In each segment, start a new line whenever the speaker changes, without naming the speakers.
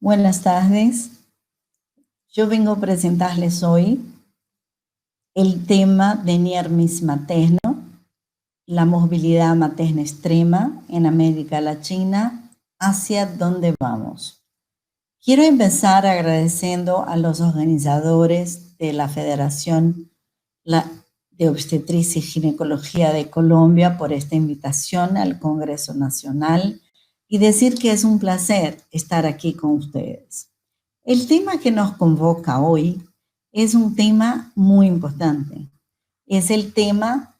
Buenas tardes. Yo vengo a presentarles hoy el tema de Niermis materno, la movilidad materna extrema en América Latina, hacia dónde vamos. Quiero empezar agradeciendo a los organizadores de la Federación de Obstetricia y Ginecología de Colombia por esta invitación al Congreso Nacional y decir que es un placer estar aquí con ustedes. El tema que nos convoca hoy es un tema muy importante. Es el tema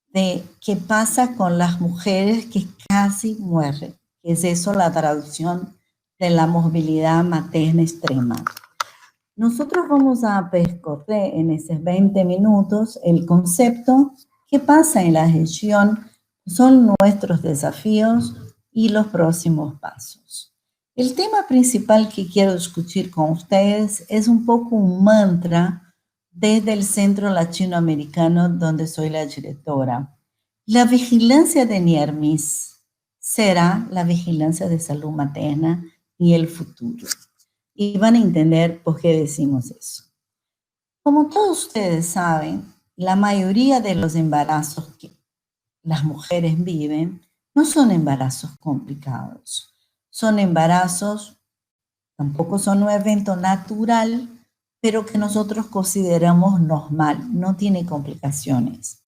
de qué pasa con las mujeres que casi mueren. Es eso la traducción de la movilidad materna extrema. Nosotros vamos a percorrer en esos 20 minutos el concepto, qué pasa en la región, son nuestros desafíos y los próximos pasos. El tema principal que quiero discutir con ustedes es un poco un mantra desde el Centro Latinoamericano donde soy la directora. La vigilancia de Niermis será la vigilancia de salud materna y el futuro. Y van a entender por qué decimos eso. Como todos ustedes saben, la mayoría de los embarazos que las mujeres viven no son embarazos complicados. Son embarazos, tampoco son un evento natural, pero que nosotros consideramos normal, no tiene complicaciones.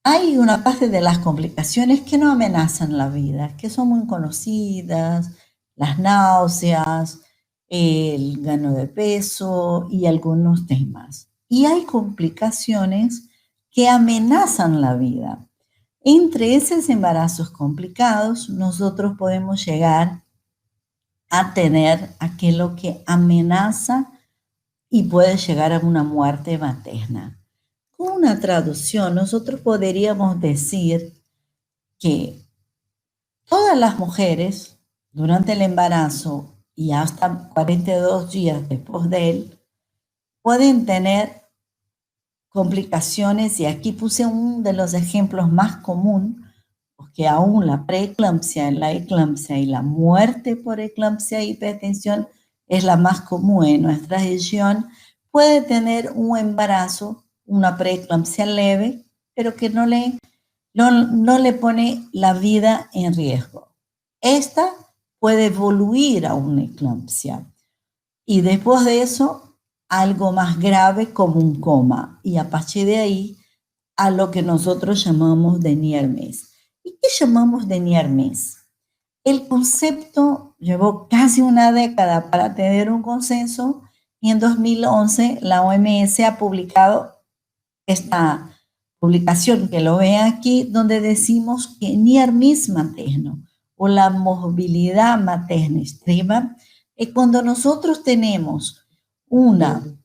Hay una parte de las complicaciones que no amenazan la vida, que son muy conocidas, las náuseas, el gano de peso y algunos temas. Y hay complicaciones que amenazan la vida. Entre esos embarazos complicados, nosotros podemos llegar a tener aquello que amenaza y puede llegar a una muerte materna. Con una traducción, nosotros podríamos decir que todas las mujeres durante el embarazo y hasta 42 días después de él pueden tener complicaciones, y aquí puse uno de los ejemplos más comunes, porque aún la preeclampsia, la eclampsia y la muerte por eclampsia e hipertensión es la más común en nuestra región. Puede tener un embarazo, una preeclampsia leve, pero que no le pone la vida en riesgo. Esta puede evoluir a una eclampsia y después de eso algo más grave como un coma, y a partir de ahí a lo que nosotros llamamos de Niermis. ¿Y qué llamamos de Niermis? El concepto llevó casi una década para tener un consenso, y en 2011 la OMS ha publicado esta publicación que lo ven aquí, donde decimos que Niermis materno o la movilidad materna extrema es cuando nosotros tenemos una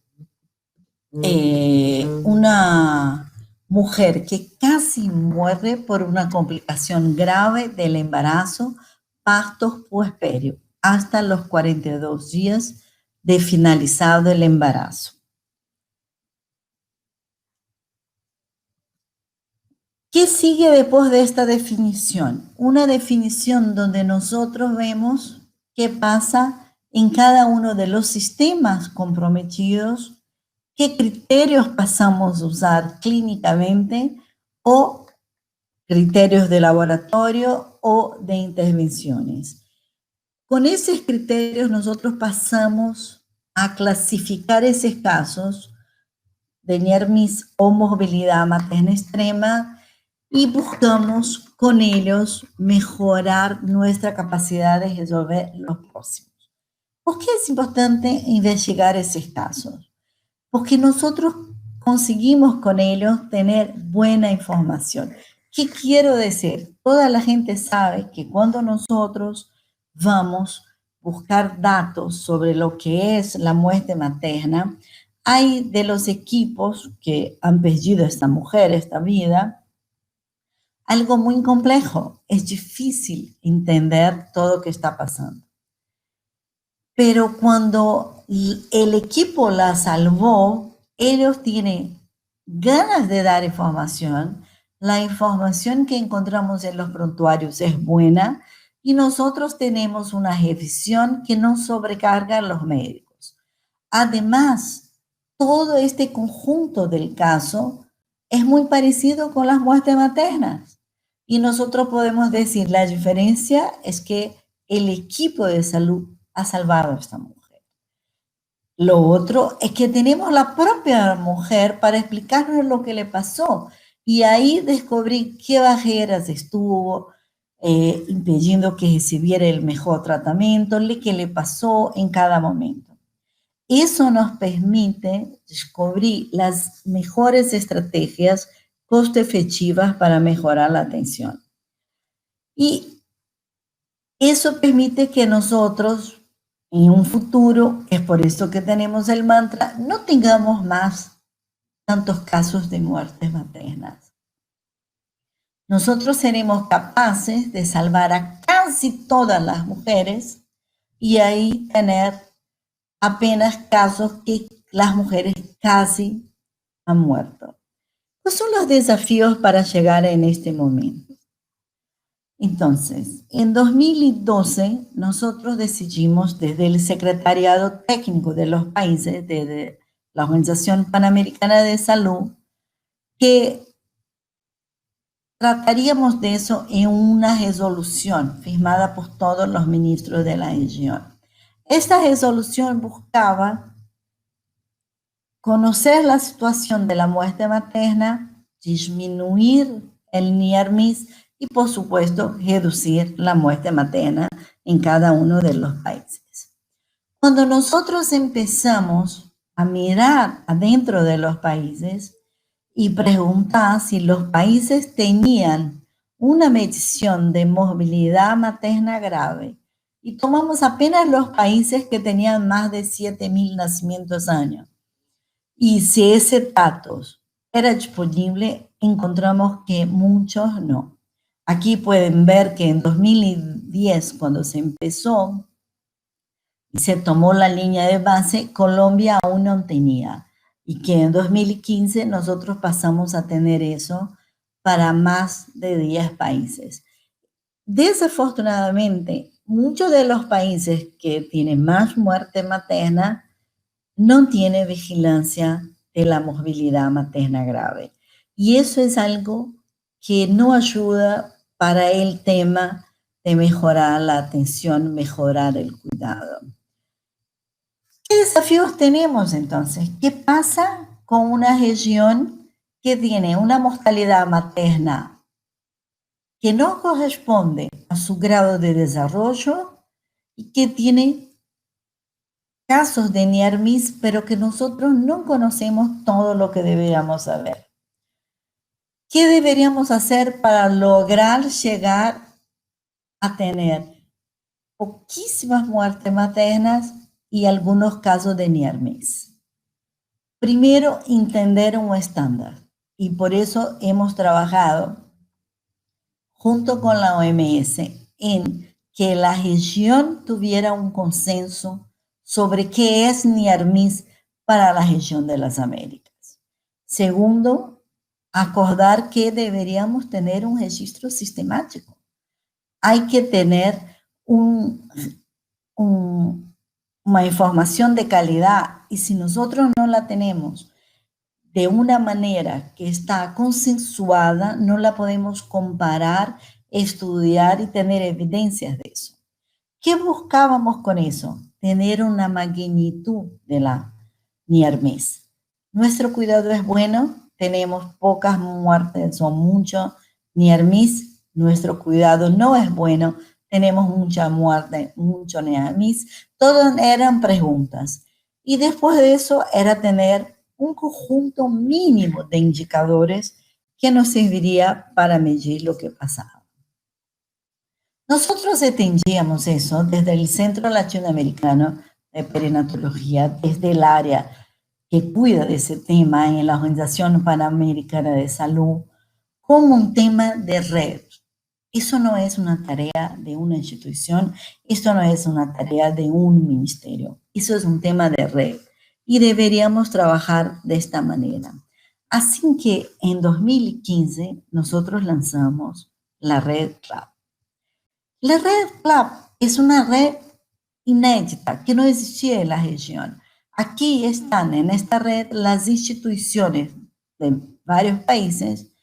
mujer que casi muere por una complicación grave del embarazo, partos puerperio, hasta los 42 días de finalizado el embarazo. ¿Qué sigue después de esta definición? Una definición donde nosotros vemos qué pasa en cada uno de los sistemas comprometidos, qué criterios pasamos a usar clínicamente o criterios de laboratorio o de intervenciones. Con esos criterios nosotros pasamos a clasificar esos casos de Niermis o movilidad materna extrema y buscamos con ellos mejorar nuestra capacidad de resolver los próximos. ¿Por qué es importante investigar esos casos? Porque nosotros conseguimos con ellos tener buena información. ¿Qué quiero decir? Toda la gente sabe que cuando nosotros vamos a buscar datos sobre lo que es la muerte materna, hay de los equipos que han perdido a esta mujer, esta vida, algo muy complejo. Es difícil entender todo lo que está pasando. Pero cuando el equipo la salvó, ellos tienen ganas de dar información. La información que encontramos en los prontuarios es buena, y nosotros tenemos una revisión que no sobrecarga a los médicos. Además, todo este conjunto del caso es muy parecido con las muertes maternas. Y nosotros podemos decir, la diferencia es que el equipo de salud ha salvado a esta mujer. Lo otro es que tenemos la propia mujer para explicarnos lo que le pasó. Y ahí descubrí qué barreras estuvo impidiendo que recibiera el mejor tratamiento, qué le pasó en cada momento. Eso nos permite descubrir las mejores estrategias costo efectivas para mejorar la atención. Y eso permite que nosotros, en un futuro, es por eso que tenemos el mantra, no tengamos más tantos casos de muertes maternas. Nosotros seremos capaces de salvar a casi todas las mujeres y ahí tener apenas casos que las mujeres casi han muerto. ¿Cuáles son los desafíos para llegar en este momento? Entonces, en 2012, nosotros decidimos desde el Secretariado Técnico de los países, desde la Organización Panamericana de Salud, que trataríamos de eso en una resolución firmada por todos los ministros de la región. Esta resolución buscaba conocer la situación de la muerte materna, disminuir el NIRMIS y, por supuesto, reducir la muerte materna en cada uno de los países. Cuando nosotros empezamos a mirar adentro de los países y preguntar si los países tenían una medición de morbilidad materna grave, y tomamos apenas los países que tenían más de 7.000 nacimientos año, y si ese datos era disponible, encontramos que muchos no. Aquí pueden ver que en 2010, cuando se empezó y se tomó la línea de base, Colombia aún no tenía. Y que en 2015 nosotros pasamos a tener eso para más de 10 países. Desafortunadamente, muchos de los países que tienen más muerte materna no tiene vigilancia de la morbilidad materna grave. Y eso es algo que no ayuda para el tema de mejorar la atención, mejorar el cuidado. ¿Qué desafíos tenemos entonces? ¿Qué pasa con una región que tiene una mortalidad materna que no corresponde a su grado de desarrollo y que tiene casos de NIRMIS, pero que nosotros no conocemos todo lo que deberíamos saber? ¿Qué deberíamos hacer para lograr llegar a tener poquísimas muertes maternas y algunos casos de NIRMIS? Primero, entender un estándar, y por eso hemos trabajado junto con la OMS en que la región tuviera un consenso sobre qué es NIRMIS para la región de las Américas. Segundo, acordar que deberíamos tener un registro sistemático. Hay que tener una información de calidad, y si nosotros no la tenemos de una manera que está consensuada, no la podemos comparar, estudiar y tener evidencias de eso. ¿Qué buscábamos con eso? Tener una magnitud de la NIRMIS. Nuestro cuidado es bueno, tenemos pocas muertes o mucho NIRMIS. Nuestro cuidado no es bueno, tenemos mucha muerte, mucho NIRMIS. Todas eran preguntas. Y después de eso era tener un conjunto mínimo de indicadores que nos serviría para medir lo que pasaba. Nosotros entendíamos eso desde el Centro Latinoamericano de Perinatología, desde el área que cuida de ese tema en la Organización Panamericana de Salud, como un tema de red. Eso no es una tarea de una institución, esto no es una tarea de un ministerio, eso es un tema de red y deberíamos trabajar de esta manera. Así que en 2015 nosotros lanzamos la red CLAP. La red CLAP es una red inédita que no existía en la región. Aquí están en esta red las instituciones de varios países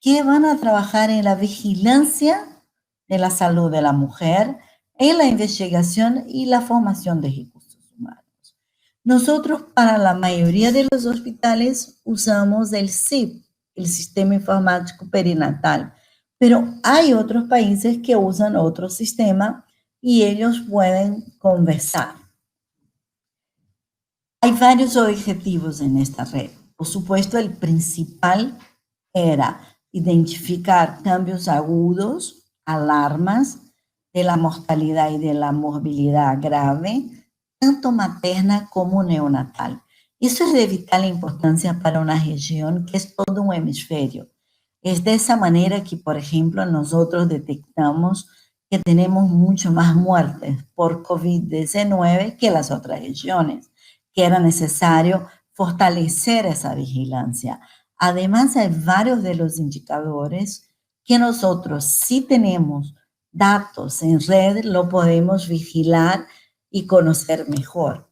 que van a trabajar en la vigilancia de la salud de la mujer, en la investigación y la formación de recursos humanos. Nosotros, para la mayoría de los hospitales, usamos el SIP, el Sistema Informático Perinatal, pero hay otros países que usan otro sistema y ellos pueden conversar. Hay varios objetivos en esta red. Por supuesto, el principal era identificar cambios agudos, alarmas de la mortalidad y de la morbilidad grave, tanto materna como neonatal. Eso es de vital importancia para una región que es todo un hemisferio. Es de esa manera que, por ejemplo, nosotros detectamos que tenemos mucho más muertes por COVID-19 que las otras regiones, que era necesario fortalecer esa vigilancia. Además, hay varios de los indicadores que nosotros, si tenemos datos en red, lo podemos vigilar y conocer mejor.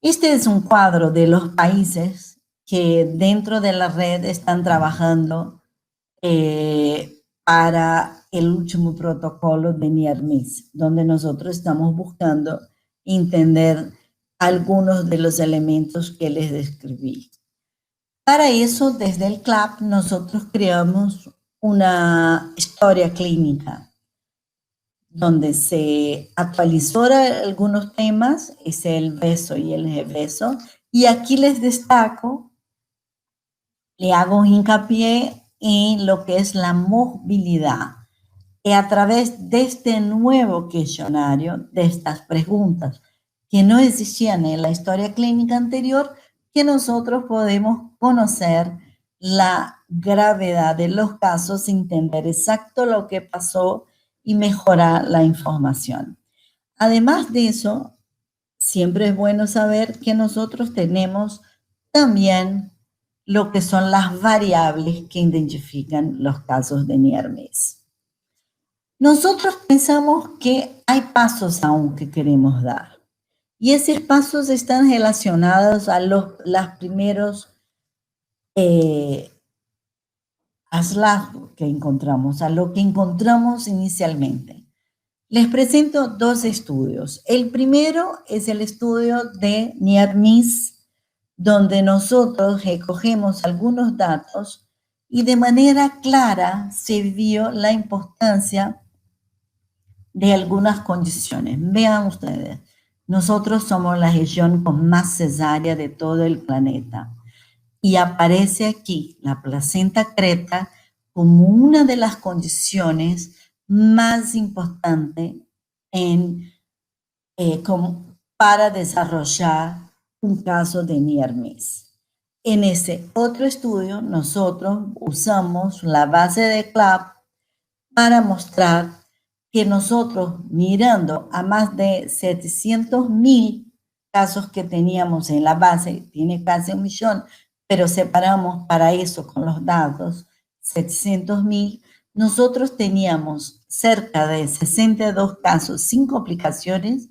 Este es un cuadro de los países que dentro de la red están trabajando para el último protocolo de NIRMIS, donde nosotros estamos buscando entender algunos de los elementos que les describí. Para eso, desde el CLAP, nosotros creamos una historia clínica donde se actualizó algunos temas, es el beso y el rebeso, y aquí les destaco, le hago hincapié en lo que es la movilidad. Y a través de este nuevo cuestionario, de estas preguntas que no existían en la historia clínica anterior, que nosotros podemos conocer la gravedad de los casos, entender exacto lo que pasó y mejorar la información. Además de eso, siempre es bueno saber que nosotros tenemos también lo que son las variables que identifican los casos de NIRMIS. Nosotros pensamos que hay pasos aún que queremos dar. Y esos pasos están relacionados a los primeros hallazgos que encontramos, a lo que encontramos inicialmente. Les presento dos estudios. El primero es el estudio de NIRMIS, donde nosotros recogemos algunos datos y de manera clara se vio la importancia de algunas condiciones. Vean ustedes, nosotros somos la región con más cesárea de todo el planeta y aparece aquí la placenta creta como una de las condiciones más importantes para desarrollar un caso de NIRMIS. En ese otro estudio, nosotros usamos la base de CLAP para mostrar que nosotros, mirando a más de 700,000 casos que teníamos en la base, tiene casi 1,000,000, pero separamos para eso con los datos 700,000, nosotros teníamos cerca de 62 casos sin complicaciones,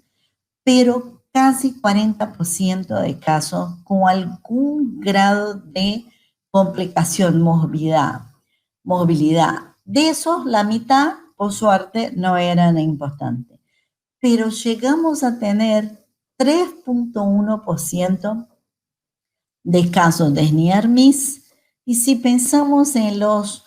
pero casi 40% de casos con algún grado de complicación, movilidad. De esos, la mitad, por suerte, no eran importantes. Pero llegamos a tener 3.1% de casos de NIRMIS. Y si pensamos en los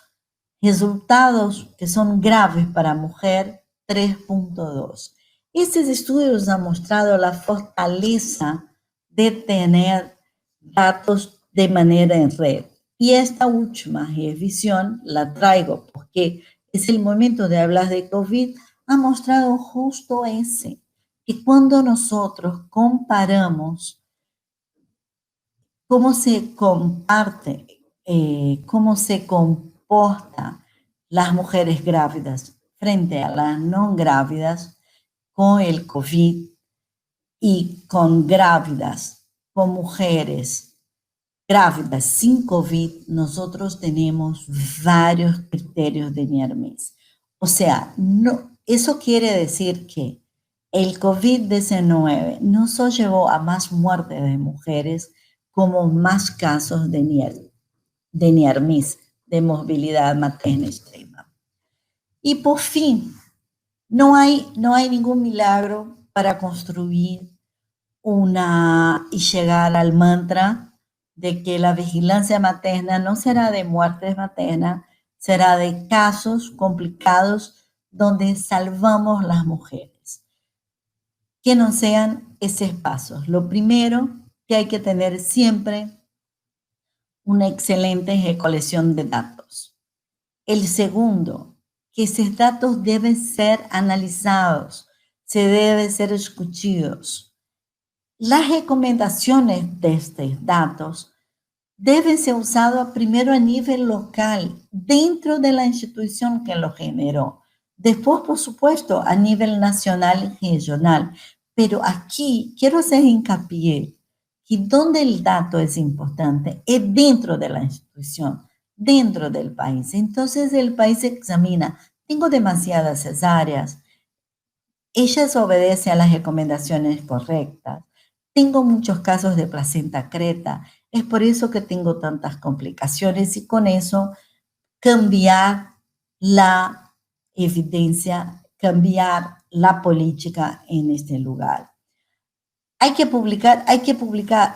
resultados que son graves para mujer, 3.2%. Estos estudios han mostrado la fortaleza de tener datos de manera en red. Y esta última revisión la traigo porque es el momento de hablar de COVID, ha mostrado justo ese, que cuando nosotros comparamos cómo se comparte, cómo se comporta las mujeres grávidas frente a las no grávidas con el COVID y con grávidas, con mujeres grávidas sin COVID, nosotros tenemos varios criterios de NIRMIS. O sea, no, Eso quiere decir que el COVID-19 no solo llevó a más muertes de mujeres, como más casos de NIARMIS, de movilidad materna extrema. Y por fin, no hay ningún milagro para construir y llegar al mantra de que la vigilancia materna no será de muertes maternas, será de casos complicados donde salvamos las mujeres. Que no sean esos pasos. Lo primero, que hay que tener siempre una excelente colección de datos. El segundo, que esos datos deben ser analizados, se deben ser escuchados. Las recomendaciones de estos datos deben ser usadas primero a nivel local, dentro de la institución que lo generó. Después, por supuesto, a nivel nacional y regional. Pero aquí quiero hacer hincapié que donde el dato es importante es dentro de la institución, dentro del país. Entonces el país examina, tengo demasiadas cesáreas, ellas obedecen a las recomendaciones correctas. Tengo muchos casos de placenta creta, es por eso que tengo tantas complicaciones y con eso cambiar la evidencia, cambiar la política en este lugar. Hay que publicar,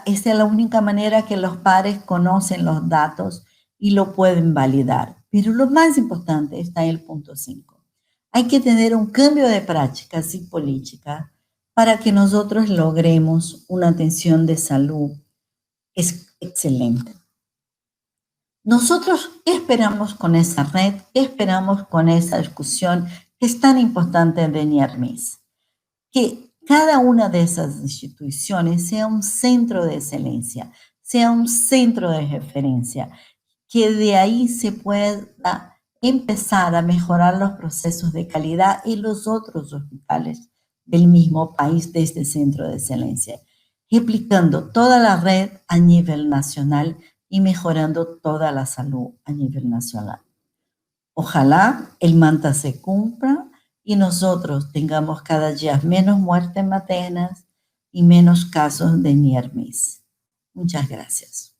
esta es la única manera que los padres conocen los datos y lo pueden validar. Pero lo más importante está en el punto 5. Hay que tener un cambio de prácticas y política para que nosotros logremos una atención de salud excelente. Nosotros, ¿qué esperamos con esa red? ¿Qué esperamos con esa discusión que es tan importante de NIARMIS? Que cada una de esas instituciones sea un centro de excelencia, sea un centro de referencia, que de ahí se pueda empezar a mejorar los procesos de calidad en los otros hospitales del mismo país de este centro de excelencia, replicando toda la red a nivel nacional y mejorando toda la salud a nivel nacional. Ojalá el MANTA se cumpla y nosotros tengamos cada día menos muertes maternas y menos casos de NIARMIS. Muchas gracias.